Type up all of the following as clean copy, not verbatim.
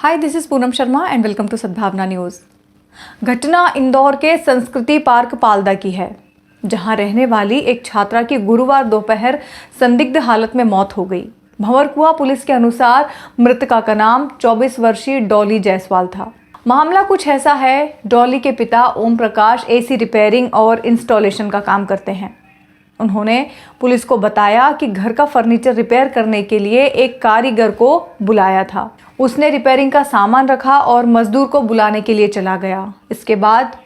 Hi, this is Poonam Sharma and welcome to Sadbhavna news. घटना इंदौर के संस्कृति पार्क पालदा की है, जहां रहने वाली एक छात्रा की गुरुवार दोपहर संदिग्ध हालत में मौत हो गई। भंवरकुआ पुलिस के अनुसार मृतका का नाम 24 वर्षीय डॉली जायसवाल था। मामला कुछ ऐसा है, डॉली के पिता ओम प्रकाश एसी रिपेयरिंग और इंस्टॉलेशन का काम करते हैं। उन्होंने पुलिस को बताया कि घर का फर्नीचर रिपेयर करने के लिए एक कारीगर को बुलाया था। उसने रिपेयरिंग का सामान रखा और मजदूर को बुलाने के लिए चला गया। इसके बाद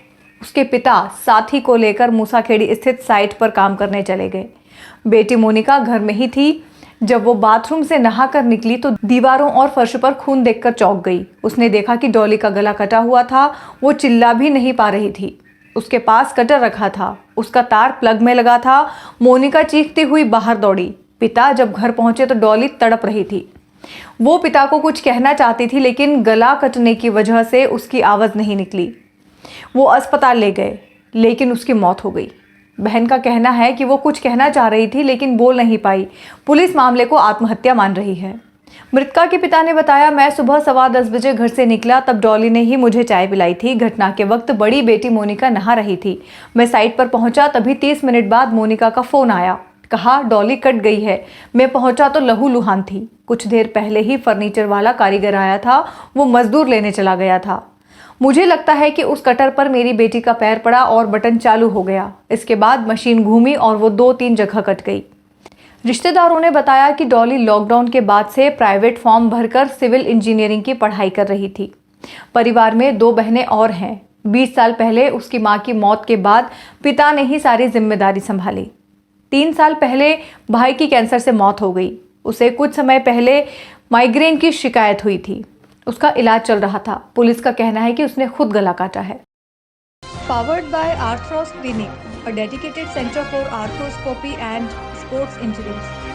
उसके पिता साथी को लेकर मूसाखेड़ी स्थित साइट पर काम करने चले गए। बेटी मोनिका घर में ही थी। जब वो बाथरूम से नहाकर निकली तो दीवारों और फर्श पर खून देखकर चौंक गई। उसने देखा कि डॉली का गला कटा हुआ था। वो चिल्ला भी नहीं पा रही थी। उसके पास कटर रखा था, उसका तार प्लग में लगा था। मोनिका चीखती हुई बाहर दौड़ी। पिता जब घर पहुंचे तो डॉली तड़प रही थी। वो पिता को कुछ कहना चाहती थी, लेकिन गला कटने की वजह से उसकी आवाज़ नहीं निकली। वो अस्पताल ले गए, लेकिन उसकी मौत हो गई। बहन का कहना है कि वो कुछ कहना चाह रही थी, लेकिन बोल नहीं पाई। पुलिस मामले को आत्महत्या मान रही है। मृतका के पिता ने बताया, मैं सुबह 10:15 बजे घर से निकला, तब डॉली ने ही मुझे चाय पिलाई थी। घटना के वक्त बड़ी बेटी मोनिका नहा रही थी। मैं साइट पर पहुंचा, तभी 30 मिनट बाद मोनिका का फोन आया। कहा डॉली कट गई है। मैं पहुंचा तो लहूलुहान थी। कुछ देर पहले ही फर्नीचर वाला कारीगर आया था, वो मजदूर लेने चला गया था। मुझे लगता है कि उस कटर पर मेरी बेटी का पैर पड़ा और बटन चालू हो गया। इसके बाद मशीन घूमी और वो 2-3 जगह कट गई। रिश्तेदारों ने बताया कि डॉली लॉकडाउन के बाद से प्राइवेट फॉर्म भरकर सिविल इंजीनियरिंग की पढ़ाई कर रही थी। परिवार में 2 बहनें और हैं। 20 साल पहले उसकी मां की मौत के बाद पिता ने ही सारी जिम्मेदारी संभाली। 3 साल पहले भाई की कैंसर से मौत हो गई। उसे कुछ समय पहले माइग्रेन की शिकायत हुई थी। उसका इलाज चल रहा था। पुलिस का कहना है कि उसने खुद गला काटा है। Powered by Arthros clinic, a dedicated center for arthroscopy and sports injuries.